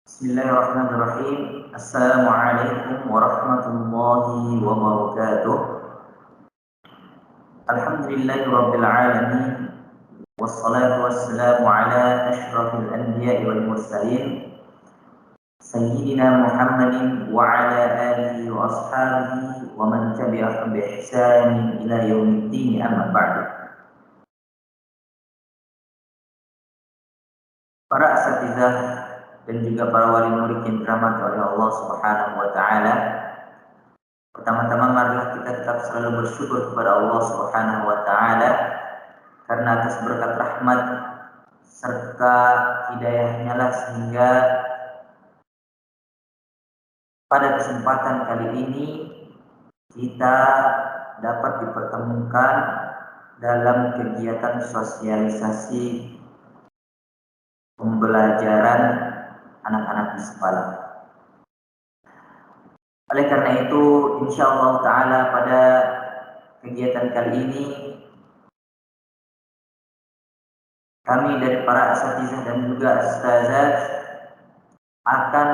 Bismillahirrahmanirrahim. Assalamualaikum warahmatullahi wabarakatuh. Alhamdulillahirabbil alamin. Wassalatu wassalamu ala asyrafil anbiya'i wal mursalin sayyidina Muhammadin wa ala alihi wa ashabihi wa man tabi'ahum bi ihsanin ila yaumiddin, amma ba'du. Para asatidzah dan juga para wali murid yang dirahmati oleh Allah Subhanahu wa taala. Pertama-tama marilah kita tetap selalu bersyukur kepada Allah Subhanahu wa taala karena atas berkat rahmat serta hidayahnya lah sehingga pada kesempatan kali ini kita dapat dipertemukan dalam kegiatan sosialisasi pembelajaran anak-anak di sekolah. Oleh karena itu, insyaallah ta'ala pada kegiatan kali ini kami dari para asatizah dan juga ustazah akan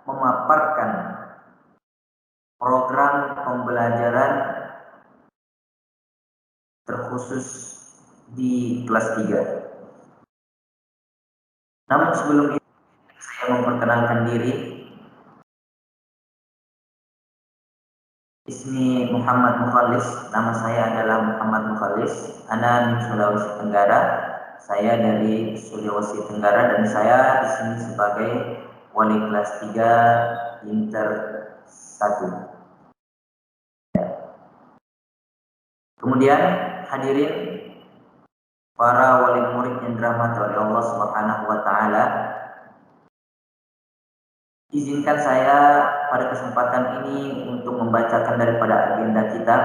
memaparkan program pembelajaran terkhusus di kelas 3. Namun sebelum itu saya memperkenalkan diri. Ismi Muhammad Mukhallis, nama saya adalah Muhammad Mukhallis. Ana min Sulawesi Tenggara. Saya dari Sulawesi Tenggara dan saya di sini sebagai wali kelas 3 Inter 1. Kemudian hadirin para wali murid yang dirahmati oleh Allah Subhanahu wa taala, izinkan saya pada kesempatan ini untuk membacakan daripada agenda kita.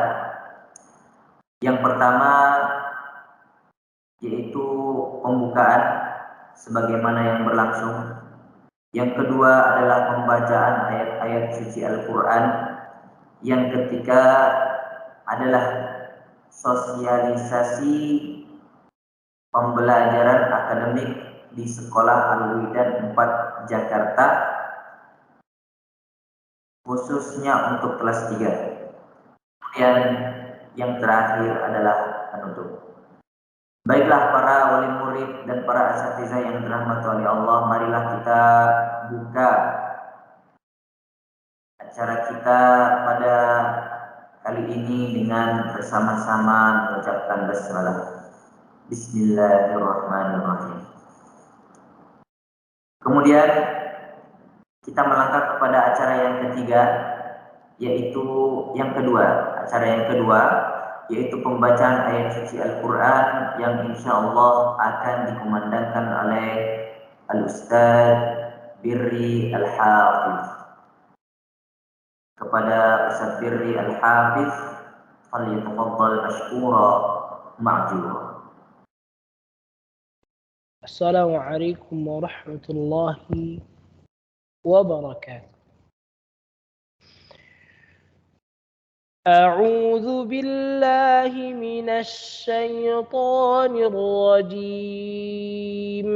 Yang pertama yaitu pembukaan sebagaimana yang berlangsung. Yang kedua adalah pembacaan ayat-ayat suci Al-Quran. Yang ketiga adalah sosialisasi pembelajaran akademik di Sekolah Al-Widan 4 Jakarta, khususnya untuk kelas 3. Kemudian yang terakhir adalah penutup. Baiklah para wali murid dan para asatizah yang dirahmati oleh Allah, marilah kita buka acara kita pada kali ini dengan bersama-sama mengucapkan basmalah. Bismillahirrahmanirrahim. Kemudian kita melangkah kepada acara yang ketiga, yaitu yang kedua. Acara yang kedua yaitu pembacaan ayat suci Al-Quran yang insya Allah akan dikumandangkan oleh Al-Ustaz Birri Al-Hafiz. Kepada Ustaz Birri Al-Hafiz, falyatafaddal mashkura ma'jura. Assalamualaikum warahmatullahi wabarakatuh. أعوذ بالله من الشيطان الرجيم.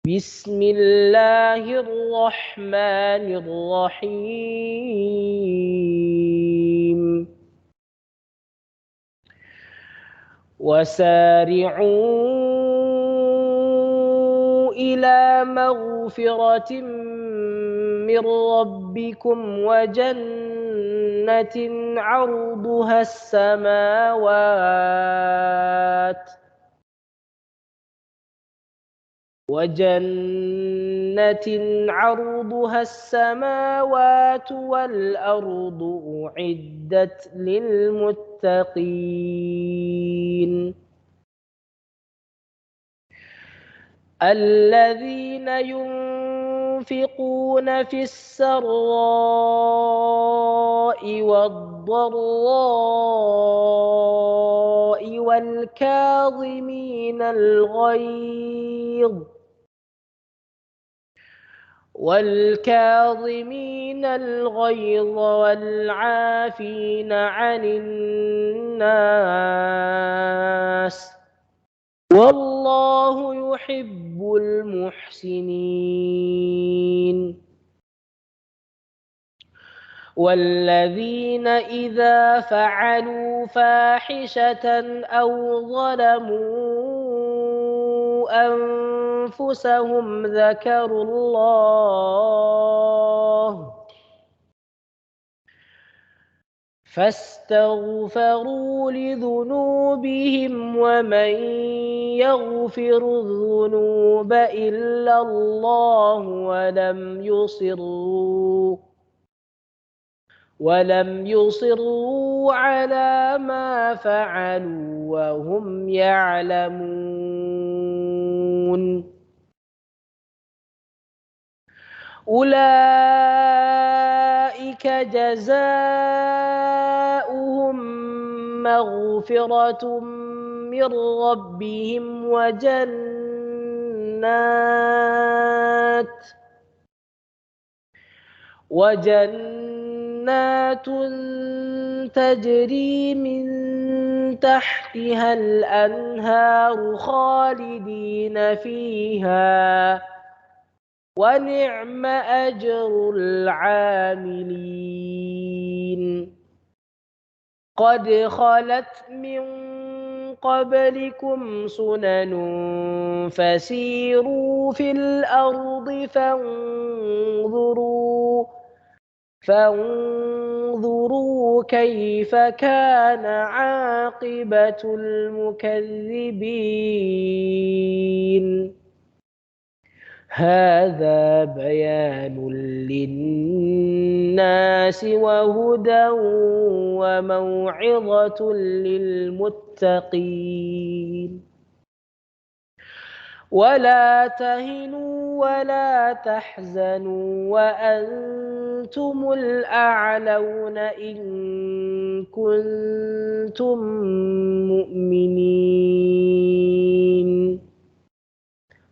بسم الله الرحمن الرحيم. وسارعوا إلى مغفرة من ربكم وجنة عرضها السماوات والأرض أعدت للمتقين الذين ينفقون في السراء والضراء والكاظمين الغيظ والعافين عن الناس والله يحب المحسنين والذين إذا فعلوا فاحشة أو ظلموا أنفسهم ذكروا الله فاستغفروا لذنوبهم ومن يغفر الذنوب إلا الله ولم يصروا على ما فعلوا وهم يعلمون أولئك جزاؤهم مغفرة من ربهم وجنات تجري من تحتها الأنهار خالدين فيها ونعم أجر العاملين قد خلت من قبلكم سنن فسيروا في الأرض فانظروا كيف كان عاقبة المكذبين هذا بيان للناس وهدى وموعظة للمتقين ولا تهنوا ولا تحزنوا وأنتم الأعلون إن كنتم مؤمنين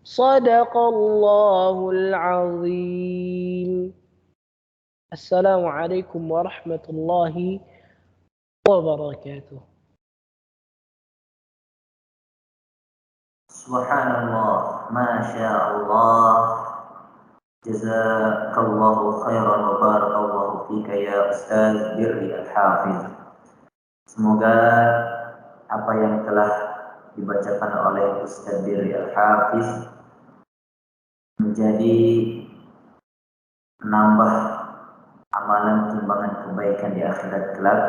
صدق الله العظيم. السلام عليكم ورحمة الله وبركاته. Subhanallah, Masya Allah, Jazakallahu khairan wa barakallahu fika ya Ustaz Birri Al-Hafiz. Semoga apa yang telah dibacakan oleh Ustaz Birri Al-Hafiz menjadi menambah amalan timbangan kebaikan di akhirat kelak,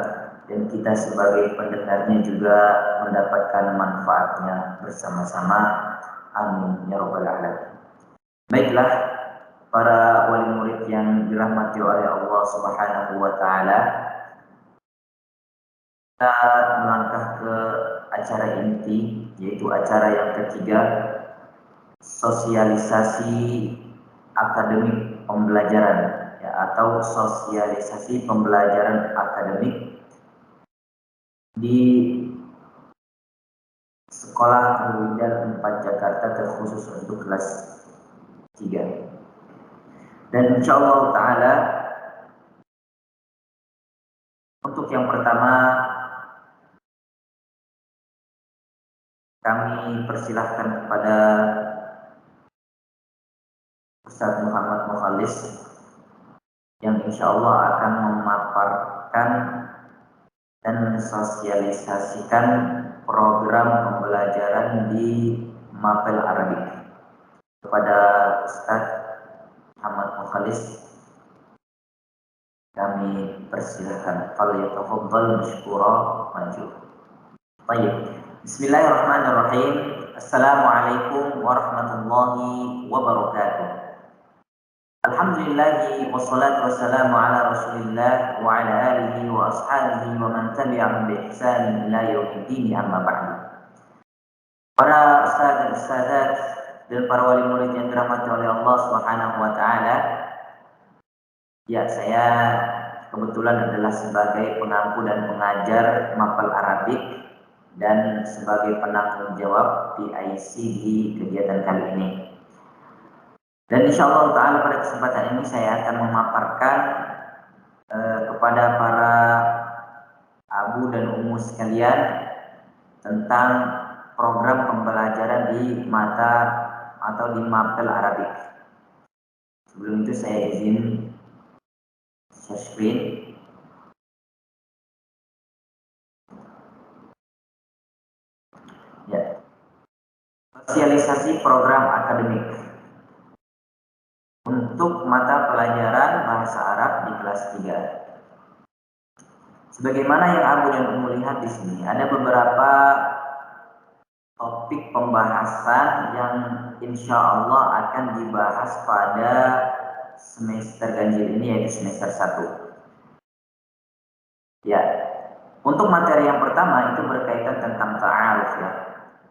dan kita sebagai pendengarnya juga mendapatkan manfaatnya bersama-sama. Amin ya rabbal alamin. Baiklah, para wali murid yang dirahmati oleh Allah Subhanahu wa taala, kita melangkah ke acara inti, yaitu acara yang ketiga, sosialisasi akademik pembelajaran, ya, atau sosialisasi pembelajaran akademik di Sekolah Al-Widal 4 Jakarta, terkhusus untuk kelas 3. Dan insyaallah ta'ala untuk yang pertama kami persilahkan kepada Ustaz Muhammad Mukhalis yang insyaallah akan memaparkan dan mensosialisasikan program pembelajaran di Mapel Arabik. Kepada Ustaz Muhammad Mukhalis kami persilahkan. Falyatafaddal mashkura maju. Baik. Bismillahirrahmanirrahim. Assalamualaikum warahmatullahi wabarakatuh. Alhamdulillahi wassalatu wassalamu ala Rasulillah wa ala alihi wa ashabihi wa man tabi'ahum bi ihsanin ila yaumiddin, amma ba'du. Para ustaz dan ustazat dan para wali murid yang dirahmati oleh Allah Subhanahu wa taala, ya, saya kebetulan adalah sebagai pengampu dan pengajar Mapel Arabik dan sebagai penanggung jawab PIC di kegiatan kali ini. Dan insyaallah ta'ala pada kesempatan ini saya akan memaparkan kepada para abu dan ummu sekalian tentang program pembelajaran di mata atau di mapel Arabik. Sebelum itu saya izin share screen. Ya. Sosialisasi program akademik untuk mata pelajaran bahasa Arab di kelas 3. Sebagaimana yang Abu dan Umu lihat di sini, ada beberapa topik pembahasan yang insya Allah akan dibahas pada semester ganjil ini, yaitu semester 1. Ya, untuk materi yang pertama itu berkaitan tentang ta'aruf ya.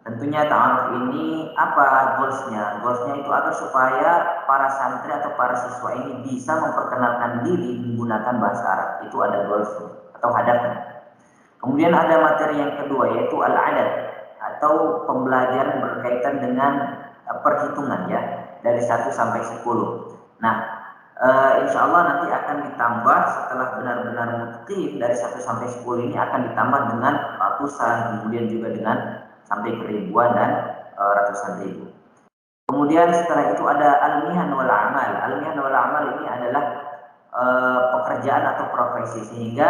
Tentunya ta'aruf ini apa goalsnya? Goalsnya itu agar supaya para santri atau para siswa ini bisa memperkenalkan diri menggunakan bahasa Arab. Itu ada goalsnya atau hadapnya. Kemudian ada materi yang kedua yaitu al-adad atau pembelajaran berkaitan dengan perhitungan ya, dari 1 sampai 10. Nah, insya Allah nanti akan ditambah setelah benar-benar mutqin dari 1 sampai 10 ini akan ditambah dengan ratusan, kemudian juga dengan sampai ke ribuan dan ratusan ribu. Kemudian setelah itu ada al-mihan wal amal. Al-mihan wal amal ini adalah pekerjaan atau profesi, sehingga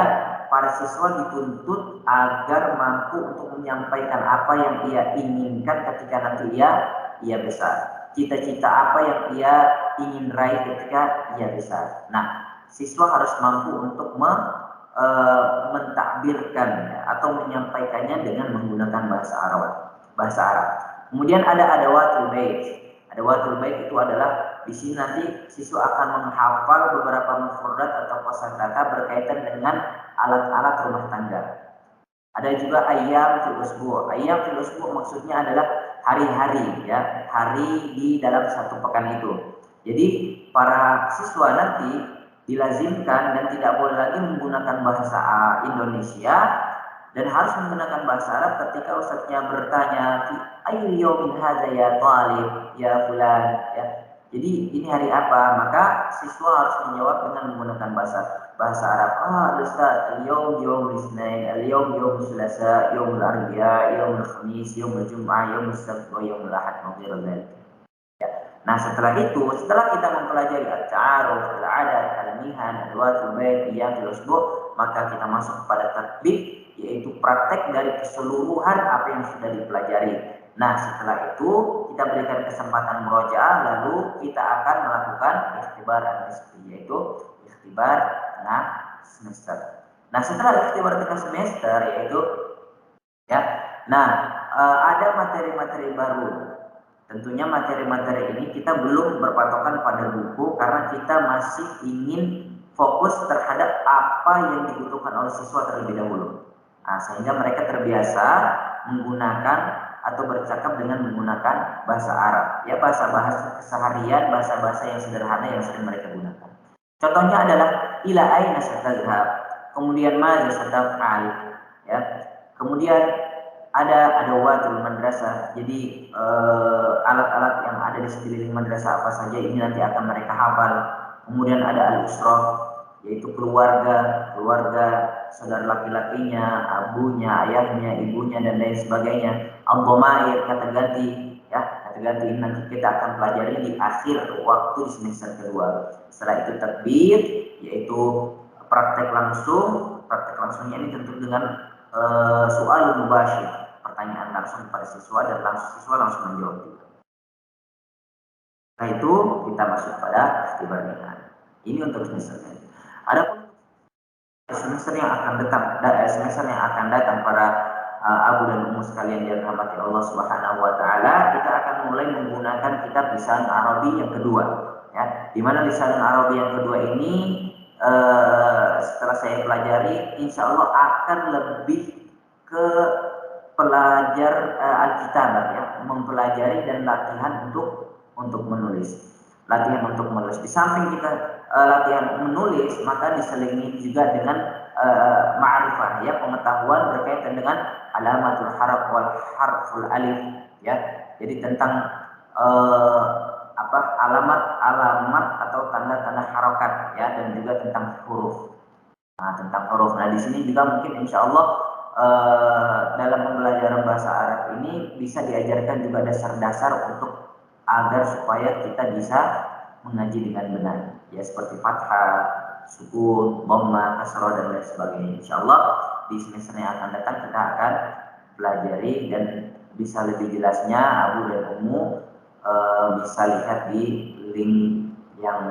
para siswa dituntut agar mampu untuk menyampaikan apa yang ia inginkan ketika nanti ia besar. Cita-cita apa yang ia ingin raih ketika ia besar. Nah, siswa harus mampu untuk mentakbirkan atau menyampaikannya dengan menggunakan bahasa Arab. Kemudian ada adawatul bait. Adawatul bait itu adalah di sini nanti siswa akan menghafal beberapa mufradat atau kosakata berkaitan dengan alat-alat rumah tangga. Ada juga ayyam fil usbu'. Ayyam fil usbu' maksudnya adalah hari-hari ya, hari di dalam satu pekan itu. Jadi para siswa nanti dilazimkan dan tidak boleh lagi menggunakan bahasa Indonesia dan harus menggunakan bahasa Arab ketika ustadznya bertanya fi ayyi yawmin hadza ya talib ya fulan ya. Jadi ini hari apa? Maka siswa harus menjawab dengan menggunakan bahasa Arab. Ustaz, al-yawm yawmul itsnain, al-yawm yawmul tsulasa, yawmul arbi'a, yawmul khamis, yawmul jum'ah, yawmul sabt, wa yawmul ahad, wa ghairu dzalik. Ya. Nah, setelah kita mempelajari at-ta'aruf, al-'adad, al-mihan, adawatul bait, ayyam fil usbu', maka kita masuk kepada tatbiq, yaitu praktek dari keseluruhan apa yang sudah dipelajari. Nah, setelah itu kita berikan kesempatan murojaah, lalu kita akan melakukan ikhtibar nisbi, yaitu ikhtibar tengah semester. Nah, setelah ikhtibar tengah semester yaitu ya, ada materi-materi baru. Tentunya materi-materi ini kita belum berpatokan pada buku karena kita masih ingin fokus terhadap apa yang dibutuhkan oleh siswa terlebih dahulu. Nah, sehingga mereka terbiasa menggunakan atau bercakap dengan menggunakan bahasa Arab. Ya, bahasa-bahasa keseharian, bahasa-bahasa yang sederhana yang sering mereka gunakan. Contohnya adalah ila aina satadhhab, kemudian madza sataf'al, ya. Kemudian ada adawatul madrasah. Jadi alat-alat yang ada di sekeliling madrasah apa saja ini nanti akan mereka hafal. Kemudian ada al-usrah, yaitu keluarga, saudara laki-lakinya, abunya, ayahnya, ibunya dan lain sebagainya. Al-dhamair, kata ganti, ya, kata ganti ini nanti kita akan pelajari di akhir waktu di semester kedua. Setelah itu tatbiq, yaitu praktek langsungnya ini tentu dengan soal mubashir, pertanyaan langsung kepada siswa dan siswa langsung menjawab juga. Setelah itu kita masuk pada ikhtibar minhaj. Ini untuk semester ini. Adapun semester yang akan datang para Abu dan Umu sekalian yang dirahmati Allah Subhanahu wa taala, kita akan mulai menggunakan kitab Lisan Arabi yang kedua, ya. Di mana Lisan Arabi yang kedua ini setelah saya pelajari, insya Allah akan lebih ke pelajar Alkitabah, ya, mempelajari dan latihan untuk menulis. Di samping kita latihan menulis, maka diselingi juga dengan ma'rifah, ya, pengetahuan berkaitan dengan alamatul harf wal harful alif, ya. Jadi tentang alamat atau tanda-tanda harokat, ya, dan juga tentang huruf. Nah, tentang huruf. Nah, di sini juga mungkin insya Allah dalam pembelajaran bahasa Arab ini bisa diajarkan juga dasar-dasar untuk agar supaya kita bisa mengaji dengan benar, ya seperti fathah, sukun, dhamma, kasrah dan lain sebagainya. Insyaallah di semester yang akan datang kita akan pelajari dan bisa lebih jelasnya Abu dan Ummu bisa lihat di link yang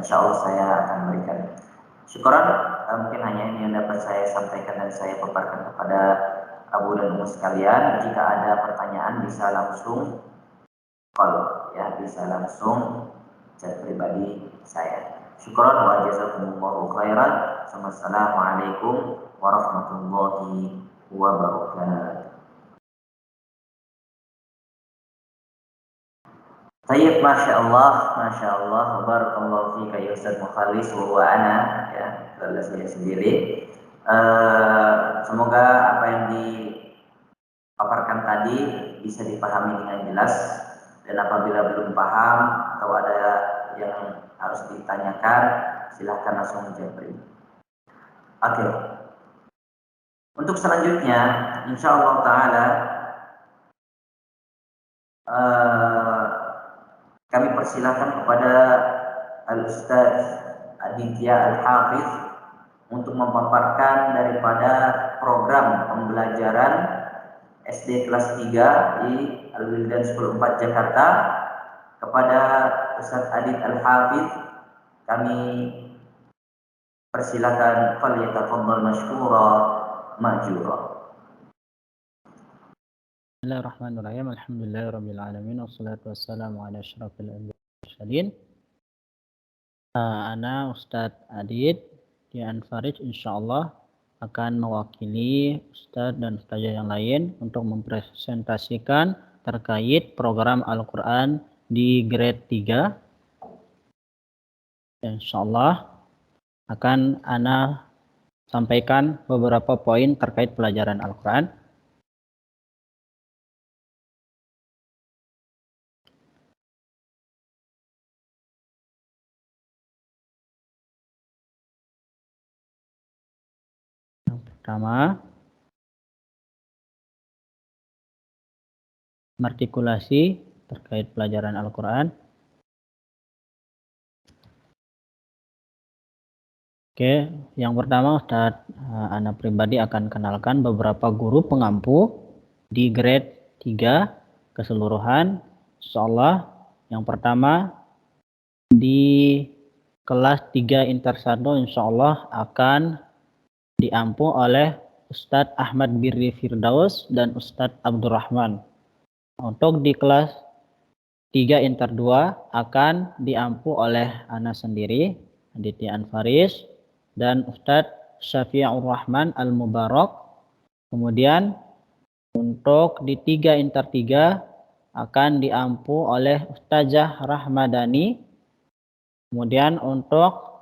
insyaallah saya akan berikan. Syukuran, mungkin hanya ini yang dapat saya sampaikan dan saya paparkan kepada Abu dan Ummu sekalian. Jika ada pertanyaan bisa langsung call, ya bisa langsung chat pribadi saya. Syukuran wa jazakumullahu khairan. Assalamualaikum warahmatullahi wabarakatuh. Tayyib, Masya Allah, barakallahu fika ya Ustaz Mukhalis wa ana, ya, adalah saya sendiri. Semoga apa yang dipaparkan tadi bisa dipahami dengan jelas, dan apabila belum paham atau ada yang harus ditanyakan, silahkan langsung menjawab. Oke. Untuk selanjutnya, insyaallah taala kami persilakan kepada Al-Ustaz Aditya Al-Hafiz untuk memaparkan daripada program pembelajaran SD kelas 3 di Al-Wildan 104 Jakarta. Kepada Ustaz Adit Al-Hafiz kami persilakan, falyatafaddal mashkura ma'jura. Bismillahirrahmanirrahim. Alhamdulillahirabbil alamin wassalatu wassalamu ala asyrafil anbiya'i wal mursalin. Ana Ustadz Adit Dian Farid insyaallah akan mewakili Ustadz dan Ustazah yang lain untuk mempresentasikan terkait program Al-Qur'an di grade 3. Insyaallah akan ana sampaikan beberapa poin terkait pelajaran Al-Qur'an. Pertama, artikulasi terkait pelajaran Al-Quran. Oke, yang pertama Ustadz ana pribadi akan kenalkan beberapa guru pengampu di grade 3 keseluruhan. Insyaallah yang pertama di kelas 3 Inter 1 insyaallah akan diampu oleh Ustadz Ahmad Birri Firdaus dan Ustadz Abdurrahman. Untuk di kelas 3 Inter 2 akan diampu oleh ana sendiri, Aditya Anfaris, dan Ustadz Syafi'ur Rahman Al-Mubarak. Kemudian untuk di 3 Inter 3 akan diampu oleh Ustazah Rahmadani. Kemudian untuk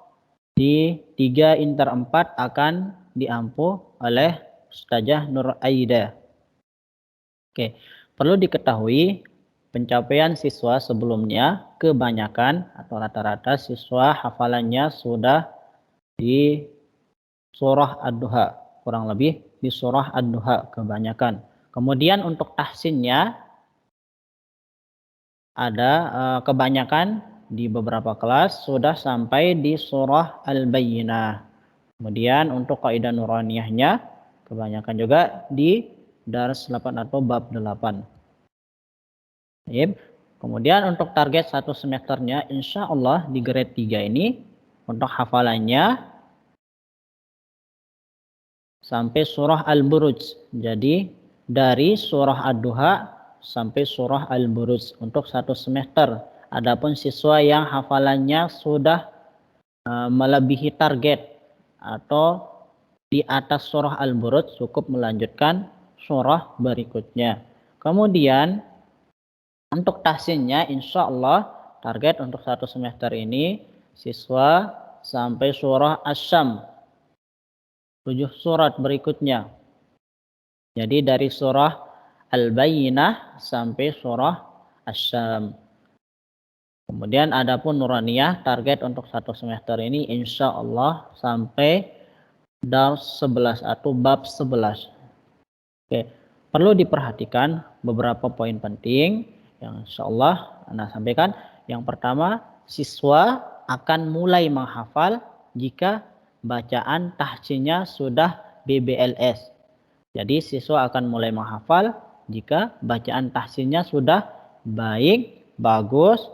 di 3 Inter 4 akan diampu oleh Ustazah Nur Aida. Oke, perlu diketahui pencapaian siswa sebelumnya kebanyakan atau rata-rata siswa hafalannya sudah di surah Ad-Duha, kurang lebih di surah Ad-Duha kebanyakan. Kemudian untuk tahsinnya ada kebanyakan di beberapa kelas sudah sampai di surah Al-Bayyinah. Kemudian untuk kaidah nuraniyahnya kebanyakan juga di dars 8 atau bab 8. Kemudian untuk target satu semesternya insya Allah di grade 3 ini untuk hafalannya sampai surah Al-Buruj. Jadi dari surah Ad-Duha sampai surah Al-Buruj untuk satu semester. Adapun siswa yang hafalannya sudah melebihi target atau di atas surah Al-Buruj cukup melanjutkan surah berikutnya. Kemudian untuk tahsinnya insya Allah target untuk satu semester ini siswa sampai surah Asy-Syam, 7 surat berikutnya. Jadi dari surah Al-Bayyinah sampai surah Asy-Syam. Kemudian adapun nuraniyah target untuk satu semester ini insya Allah sampai dars 11 atau bab 11. Oke, perlu diperhatikan beberapa poin penting yang insyaallah Anda sampaikan. Yang pertama, siswa akan mulai menghafal jika bacaan tahsinnya sudah BBLS. Jadi siswa akan mulai menghafal jika bacaan tahsinnya sudah baik, bagus,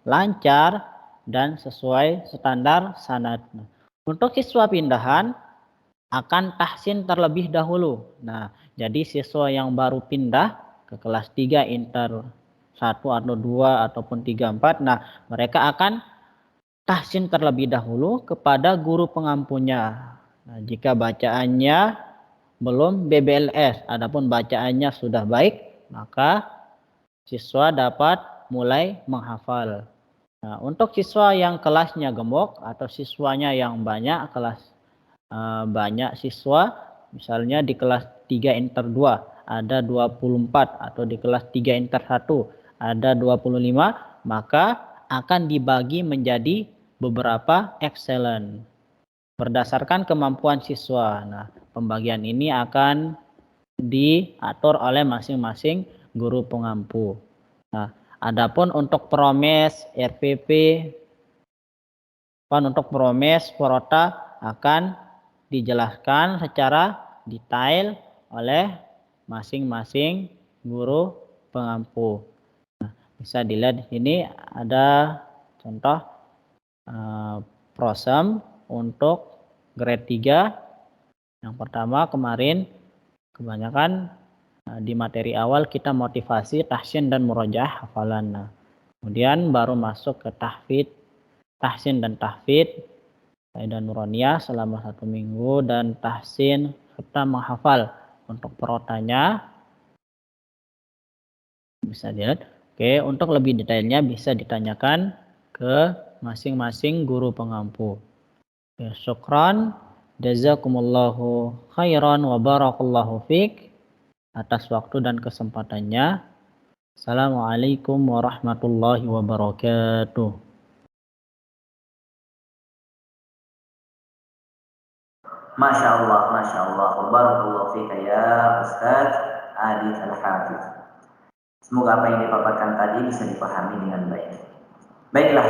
lancar, dan sesuai standar sanad. Untuk siswa pindahan akan tahsin terlebih dahulu. Nah, jadi siswa yang baru pindah ke kelas 3 inter 1 atau 2 ataupun 3 4, nah mereka akan tahsin terlebih dahulu kepada guru pengampunya. Nah, jika bacaannya belum BBLS, adapun bacaannya sudah baik, maka siswa dapat mulai menghafal. Nah, untuk siswa yang kelasnya gemuk atau siswanya yang banyak banyak siswa, misalnya di kelas 3 inter 2 ada 24 atau di kelas 3 inter 1 ada 25, maka akan dibagi menjadi beberapa excellent berdasarkan kemampuan siswa. Nah, pembagian ini akan diatur oleh masing-masing guru pengampu. Nah, adapun untuk promes, RPP, untuk promes, porota akan dijelaskan secara detail oleh masing-masing guru pengampu. Nah, bisa dilihat di sini ada contoh prosem untuk grade 3. Yang pertama kemarin kebanyakan di materi awal kita motivasi, tahsin dan murojaah hafalan. Nah, kemudian baru masuk ke tahsin dan tahfidz, kaidah nuraniyah selama 1 minggu dan tahsin serta menghafal. Untuk perotanya bisa dilihat. Oke, untuk lebih detailnya bisa ditanyakan ke masing-masing guru pengampu. Ya, syukran, jazakumullahu khairan wa barakallahu fiik atas waktu dan kesempatannya. Assalamualaikum warahmatullahi wabarakatuh. Masya Allah, barakallahu fika ya Ustaz Adit Al-Hafiz. Semoga apa yang dipaparkan tadi bisa dipahami dengan baik. Baiklah,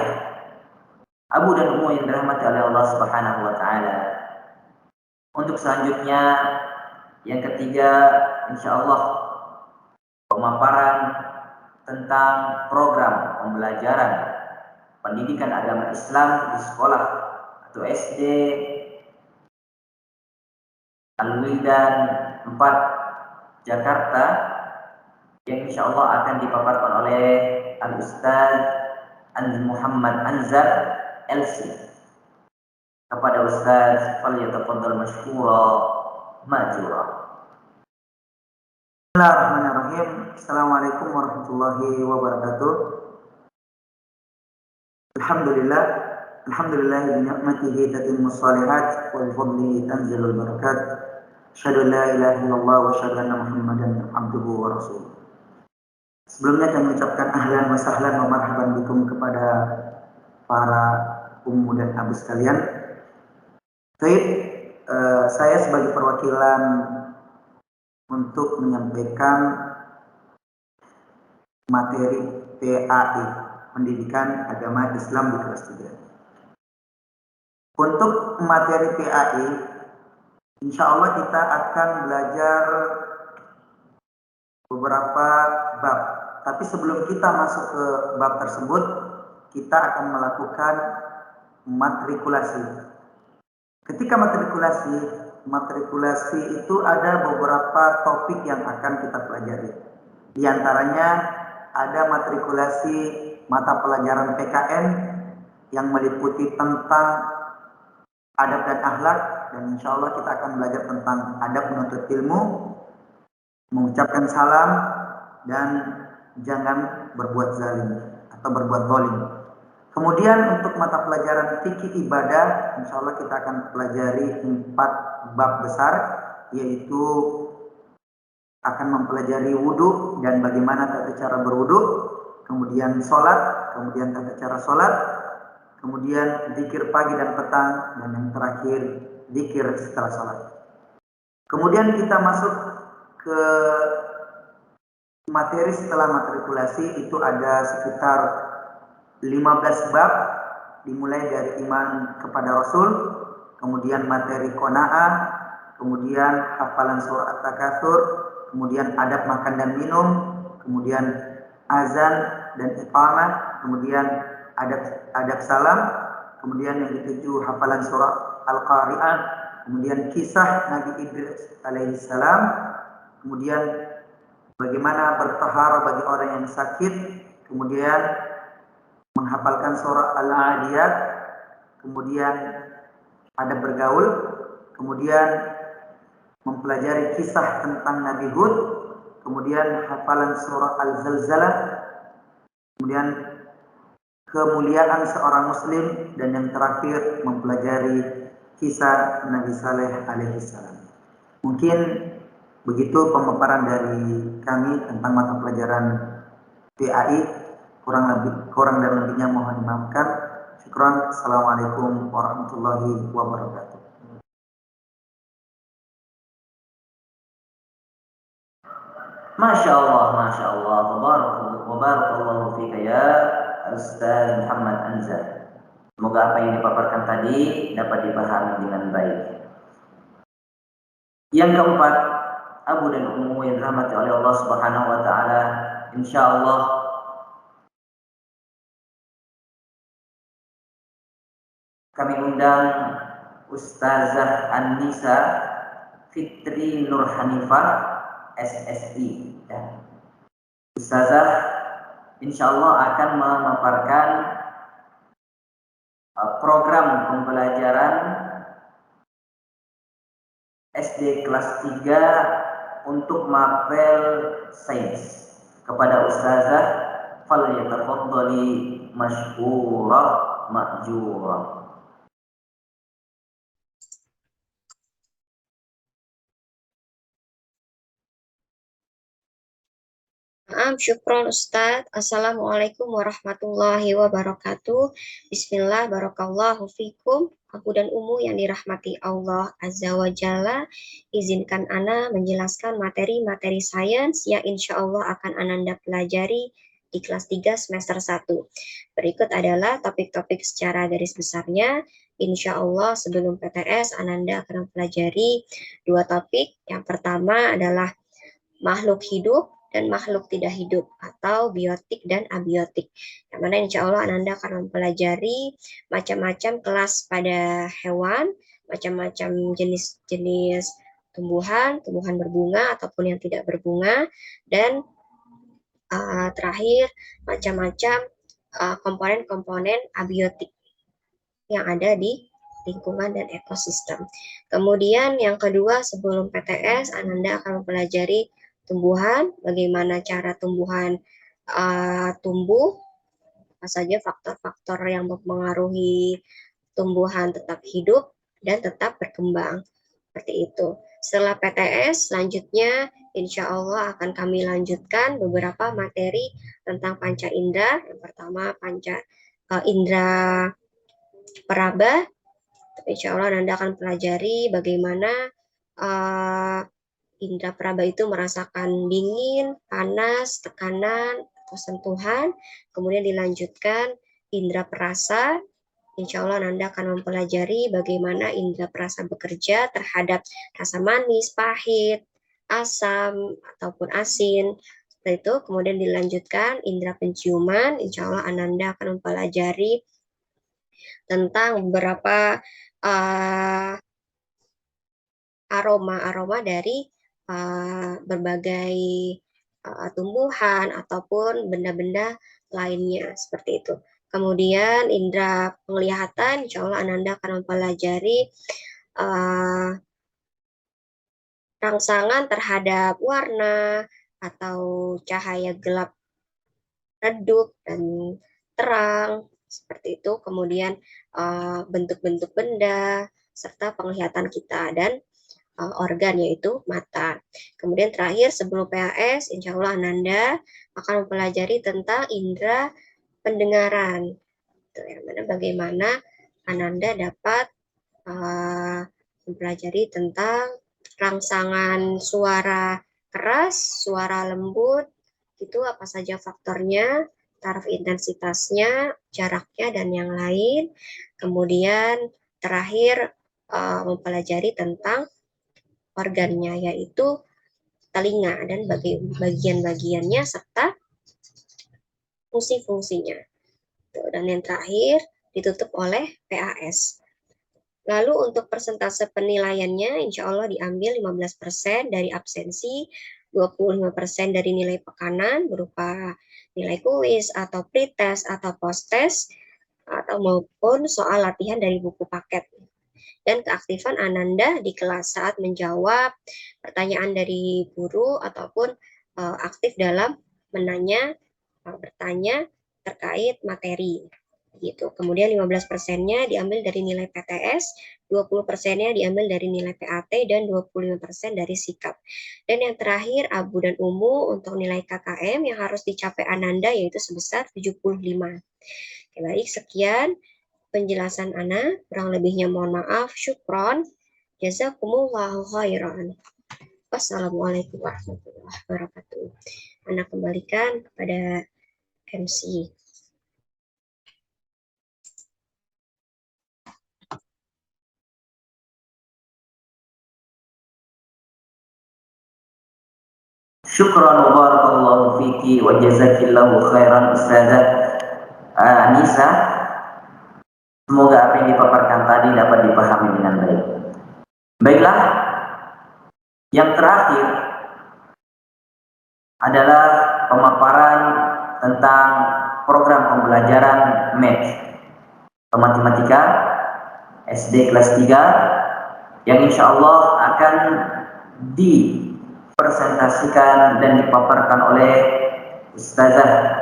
Abu dan Ummu yang dirahmati oleh Allah Subhanahu wa taala. Untuk selanjutnya yang ketiga, insyaallah pemaparan tentang program pembelajaran pendidikan agama Islam di sekolah atau SD Al-Wildan 4 Jakarta yang insyaallah akan dipaparkan oleh Al-Ustaz Muhammad Anzar LC. Kepada Ustaz, falyatafaddal mashkura majura. Bismillahirrahmanirrahim. Assalamualaikum warahmatullahi wabarakatuh. Alhamdulillah bi ni'matihi tatimmus shalihat wa bi fadlihi tanzilul barakat. Asyhadu an la ilaha illallah wa asyhadu anna Muhammadan abduhu wa rasuluh. Sebelumnya kami ucapkan ahlan wa sahlan wa marhaban bikum kepada para ummu dan abu sekalian. Baik, saya sebagai perwakilan untuk menyampaikan materi PAI, Pendidikan Agama Islam di kelas 3. Untuk materi PAI, insya Allah kita akan belajar beberapa bab. Tapi sebelum kita masuk ke bab tersebut, kita akan melakukan matrikulasi. Ketika matrikulasi itu ada beberapa topik yang akan kita pelajari. Di antaranya ada matrikulasi mata pelajaran PKN yang meliputi tentang adab dan akhlak, dan insya Allah kita akan belajar tentang adab menuntut ilmu, mengucapkan salam, dan jangan berbuat zalim atau berbuat zalim. Kemudian untuk mata pelajaran fikih ibadah, insya Allah kita akan pelajari 4 bab besar, yaitu akan mempelajari wudhu dan bagaimana tata cara berwudhu, kemudian sholat, kemudian tata cara sholat, kemudian zikir pagi dan petang, dan yang terakhir zikir setelah sholat. Kemudian kita masuk ke materi setelah matrikulasi, itu ada sekitar 15 bab, dimulai dari iman kepada Rasul, kemudian materi qanaah, kemudian hafalan surah At-Takatsur, kemudian adab makan dan minum, kemudian azan dan iqamah, kemudian adab salam, kemudian yang ketujuh hafalan surah Al-Qari'ah, kemudian kisah Nabi Idris alaihissalam, kemudian bagaimana bertahara bagi orang yang sakit, kemudian menghafalkan surah Al-Adiyat, kemudian adab bergaul, kemudian mempelajari kisah tentang Nabi Hud, kemudian hafalan surah Al-Zalzalah, kemudian kemuliaan seorang muslim, dan yang terakhir mempelajari kisah Nabi Saleh alaihissalam. Mungkin begitu pemaparan dari kami tentang mata pelajaran PAI. Kurang dan lebihnya mohon dimaafkan. Syukran. Assalamualaikum warahmatullahi wabarakatuh. Masya Allah, Barakallahu fika ya Ustaz Muhammad Anzar. Semoga apa yang dipaparkan tadi dapat dipahami dengan baik. Yang keempat, Abu dan Ummu yang dirahmati oleh Allah Subhanahu wa taala, insyaallah kami undang Ustazah An-Nisa Fitri Nur Hanifah SSI ya. Ustazah insyaallah akan memaparkan program pembelajaran SD kelas 3 untuk mapel sains. Kepada Ustazah, falyatafaddali mashkura ma'jura. Syukron Ustadz. Assalamualaikum warahmatullahi wabarakatuh. Bismillah, barakallahu fikum. Abu dan Ummu yang dirahmati Allah Azza wa Jalla, izinkan Ana menjelaskan materi-materi sains yang insya Allah akan Ananda pelajari di kelas 3 semester 1. Berikut adalah topik-topik secara garis besarnya. Insya Allah sebelum PTS Ananda akan mempelajari 2 topik. Yang pertama adalah makhluk hidup dan makhluk tidak hidup atau biotik dan abiotik. Yang mana insya Allah Ananda akan mempelajari macam-macam kelas pada hewan, macam-macam jenis-jenis tumbuhan berbunga ataupun yang tidak berbunga, dan terakhir macam-macam komponen-komponen abiotik yang ada di lingkungan dan ekosistem. Kemudian yang kedua, sebelum PTS Ananda akan mempelajari tumbuhan, bagaimana cara tumbuhan tumbuh, apa saja faktor-faktor yang mempengaruhi tumbuhan tetap hidup dan tetap berkembang. Seperti itu. Setelah PTS, selanjutnya insya Allah akan kami lanjutkan beberapa materi tentang panca indera. Yang pertama indera peraba. Insya Allah Anda akan pelajari bagaimana indera peraba itu merasakan dingin, panas, tekanan, atau sentuhan. Kemudian dilanjutkan indera perasa. Insya Allah Anda akan mempelajari bagaimana indera perasa bekerja terhadap rasa manis, pahit, asam, ataupun asin. Setelah itu kemudian dilanjutkan indera penciuman. Insya Allah Anda akan mempelajari tentang beberapa aroma-aroma dari berbagai tumbuhan ataupun benda-benda lainnya, seperti itu. Kemudian indera penglihatan, insya Allah Ananda akan mempelajari rangsangan terhadap warna atau cahaya gelap, redup, dan terang, seperti itu. Kemudian bentuk-bentuk benda serta penglihatan kita dan organ, yaitu mata. Kemudian terakhir sebelum PAS, insya Allah Ananda akan mempelajari tentang indera pendengaran. Yang mana bagaimana Ananda dapat mempelajari tentang rangsangan suara keras, suara lembut, itu apa saja faktornya, taraf intensitasnya, jaraknya, dan yang lain. Kemudian terakhir mempelajari tentang organnya, yaitu telinga dan bagian-bagiannya serta fungsi-fungsinya. Dan yang terakhir ditutup oleh PAS. Lalu untuk persentase penilaiannya insya Allah diambil 15% dari absensi, 25% dari nilai pekanan berupa nilai kuis atau pretest atau posttest, atau maupun soal latihan dari buku paket. Dan keaktifan Ananda di kelas saat menjawab pertanyaan dari guru ataupun aktif dalam bertanya terkait materi gitu. Kemudian 15%-nya diambil dari nilai PTS, 20%-nya diambil dari nilai PAT, dan 25% dari sikap. Dan yang terakhir Abu dan Umu untuk nilai KKM yang harus dicapai Ananda yaitu sebesar 75. Oke, baik, sekian penjelasan Ana, kurang lebihnya mohon maaf, syukron, jazakumullahu khairan. Wassalamualaikum warahmatullahi wabarakatuh. Ana kembalikan kepada MC. Syukran wa barakallahu fiki wa jazakillahu khairan Ustazah Anissa. Semoga apa yang dipaparkan tadi dapat dipahami dengan baik. Baiklah, yang terakhir adalah pemaparan tentang program pembelajaran Math atau Matematika SD kelas 3 yang insya Allah akan dipresentasikan dan dipaparkan oleh Ustazah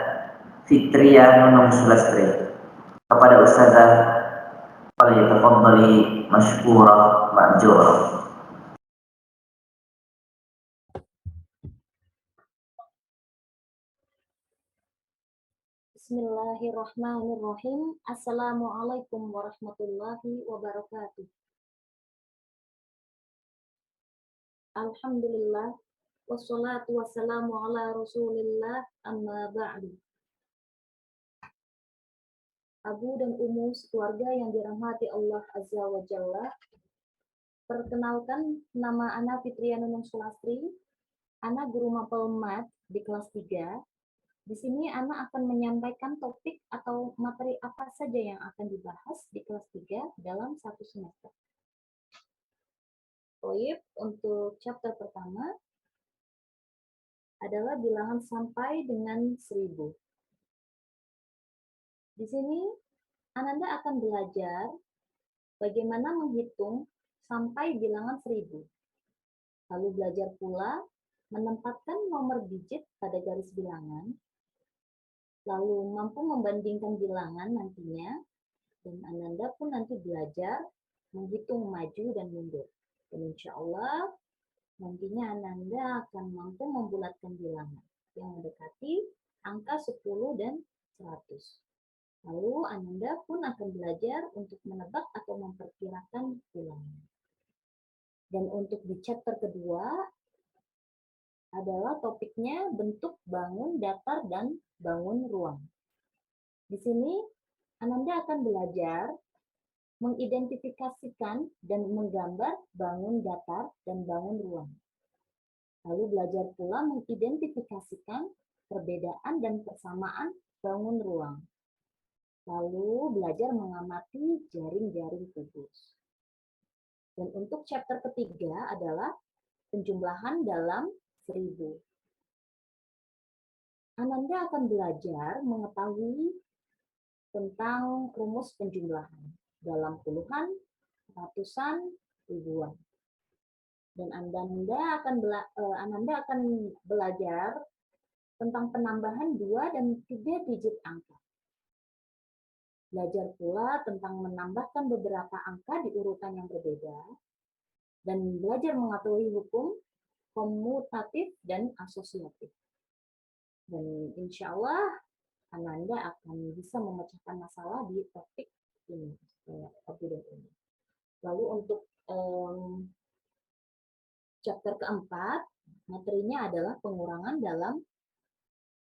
Fitria Nunung Sulastri. Kepada Ustazah, falyatafaddali mashkura ma'jura. Bismillahirrahmanirrahim. Assalamualaikum warahmatullahi wabarakatuh. Alhamdulillah. Wassalatu wassalamu ala rasulillah, amma ba'du. Abu dan Umu keluarga yang dirahmati Allah Azza wa Jalla. Perkenalkan, nama Ana Fitria Nunung Sulastri. Ana guru mapel mat di kelas 3. Di sini Ana akan menyampaikan topik atau materi apa saja yang akan dibahas di kelas 3 dalam satu semester. Baik, untuk chapter pertama adalah bilangan sampai dengan 1000. Di sini Ananda akan belajar bagaimana menghitung sampai bilangan 1000. Lalu belajar pula menempatkan nomor digit pada garis bilangan, lalu mampu membandingkan bilangan nantinya, dan Ananda pun nanti belajar menghitung maju dan mundur. Dan insya Allah nantinya Ananda akan mampu membulatkan bilangan yang mendekati angka 10 dan 100. Lalu Ananda pun akan belajar untuk menebak atau memperkirakan bilangan. Dan untuk di chapter kedua adalah topiknya bentuk bangun datar dan bangun ruang. Di sini Ananda akan belajar mengidentifikasikan dan menggambar bangun datar dan bangun ruang. Lalu belajar pula mengidentifikasikan perbedaan dan persamaan bangun ruang. Lalu belajar mengamati jaring-jaring kubus. Dan untuk chapter ketiga adalah penjumlahan dalam 1000. Ananda akan belajar mengetahui tentang rumus penjumlahan dalam puluhan, ratusan, ribuan. Dan Ananda akan belajar tentang penambahan 2 dan 3 digit angka. Belajar pula tentang menambahkan beberapa angka di urutan yang berbeda, dan belajar mengetahui hukum komutatif dan asosiatif. Dan insya Allah Ananda akan bisa memecahkan masalah di topik ini. Lalu untuk chapter keempat, materinya adalah pengurangan dalam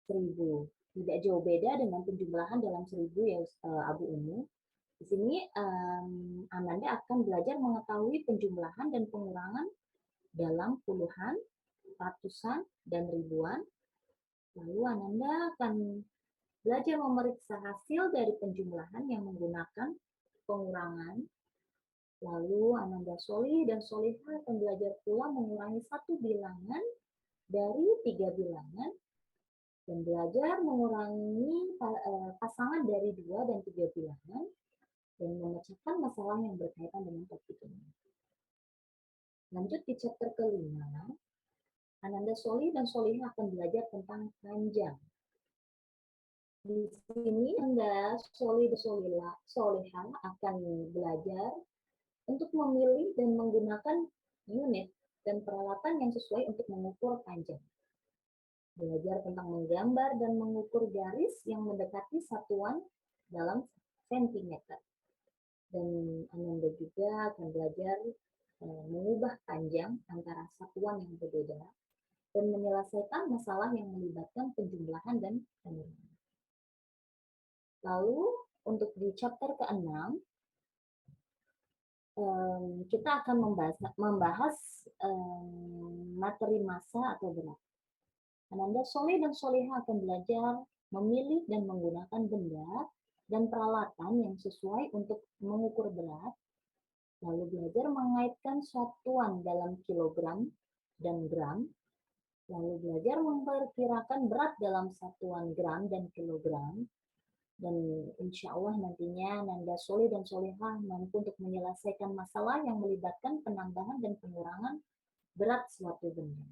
1000. Tidak jauh beda dengan penjumlahan dalam 1000 ya Abu Umu. Di sini Ananda akan belajar mengetahui penjumlahan dan pengurangan dalam puluhan, ratusan, dan ribuan. Lalu Ananda akan belajar memeriksa hasil dari penjumlahan yang menggunakan pengurangan. Lalu Ananda Solih dan Solihah akan belajar pula mengurangi satu bilangan dari 3 bilangan dan belajar mengurangi pasangan dari 2 dan 3 bilangan dan memecahkan masalah yang berkaitan dengan topik ini. Lanjut di chapter kelima, Ananda Solih dan Solihah akan belajar tentang panjang. Di sini Anda Solih dan Solihah akan belajar untuk memilih dan menggunakan unit dan peralatan yang sesuai untuk mengukur panjang. Belajar tentang menggambar dan mengukur garis yang mendekati satuan dalam sentimeter. Dan Ananda juga akan belajar mengubah panjang antara satuan yang berbeda dan menyelesaikan masalah yang melibatkan penjumlahan dan pengurangan. Lalu untuk di chapter ke-6, kita akan membahas materi massa atau berat. Ananda Solih dan Solihah akan belajar memilih dan menggunakan benda dan peralatan yang sesuai untuk mengukur berat, lalu belajar mengaitkan satuan dalam kilogram dan gram, lalu belajar memperkirakan berat dalam satuan gram dan kilogram, dan insya Allah nantinya Ananda Solih dan Solihah mampu untuk menyelesaikan masalah yang melibatkan penambahan dan pengurangan berat suatu benda.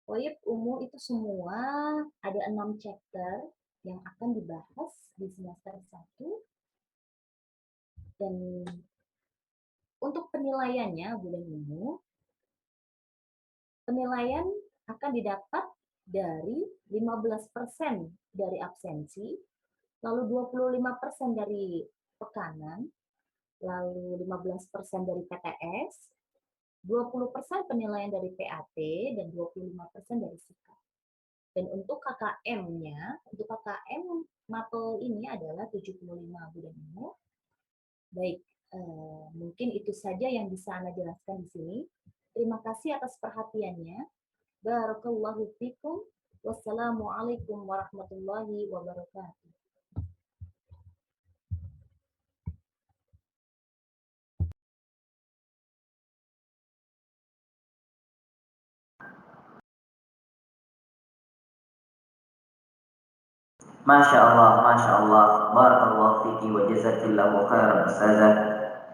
Toyib Umu itu semua ada 6 chapter yang akan dibahas di semester 1. Dan untuk penilaiannya, bulan Umu, penilaian akan didapat dari 15% dari absensi, lalu 25% dari pekanan, lalu 15% dari PTS, 20% penilaian dari PAT, dan 25% dari sikap. Dan untuk KKM-nya, untuk KKM mapel ini adalah 75 bulan ini. Baik, mungkin itu saja yang bisa Anda jelaskan di sini. Terima kasih atas perhatiannya. Barakallahu fikum. Wassalamualaikum warahmatullahi wabarakatuh. Masya Allah, barakallahu fiki wa jazakillahu khairan Ustazah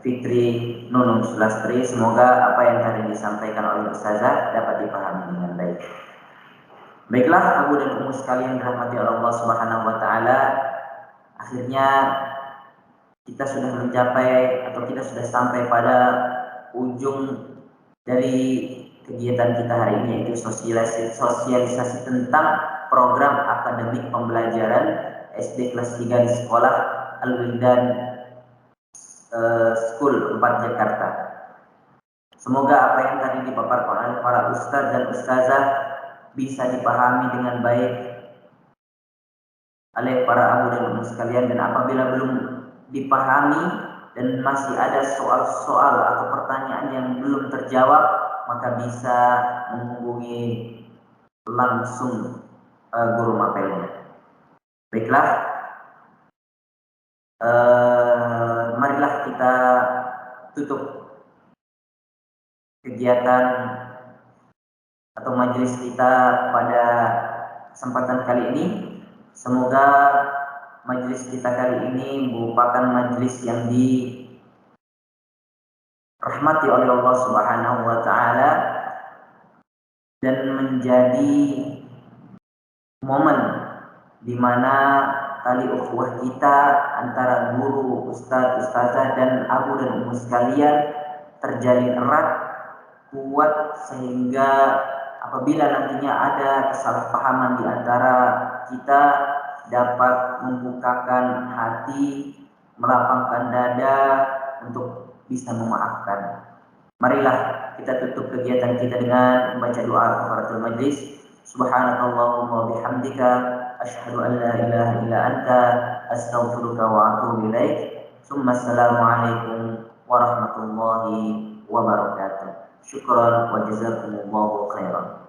Fitri Nunung Sulastri. Semoga apa yang tadi disampaikan oleh Ustazah dapat dipahami dengan baik. Baiklah, Abu dan Ummu sekalian dirahmati Allah Subhanahu wa taala. Akhirnya kita sudah mencapai atau kita sudah sampai pada ujung dari kegiatan kita hari ini, yaitu sosialisasi tentang program akademik pembelajaran SD kelas 3 di sekolah Al-Wildan School 4 Jakarta. Semoga apa yang tadi dipaparkan oleh para ustaz dan ustazah bisa dipahami dengan baik oleh para abu dan ummu sekalian, dan apabila belum dipahami dan masih ada soal-soal atau pertanyaan yang belum terjawab, maka bisa menghubungi langsung guru mapelnya. Baiklah, marilah kita tutup kegiatan atau majelis kita pada kesempatan kali ini. Semoga majelis kita kali ini merupakan majelis yang dirahmati oleh Allah Subhanahu wa taala dan menjadi momen di mana tali ukhuwah kita antara guru, ustaz, ustazah dan abu dan ummu sekalian terjalin erat, kuat, sehingga apabila nantinya ada kesalahpahaman di antara kita dapat membukakan hati, melapangkan dada untuk bisa memaafkan. Marilah kita tutup kegiatan kita dengan membaca doa kafaratul majlis. Subhanakallahumma wa bihamdika asyhadu an la ilaha illa anta astaghfiruka wa atubu ilaik. Assalamualaikum warahmatullahi wabarakatuh. Syukran wa jazakumullahu khairan.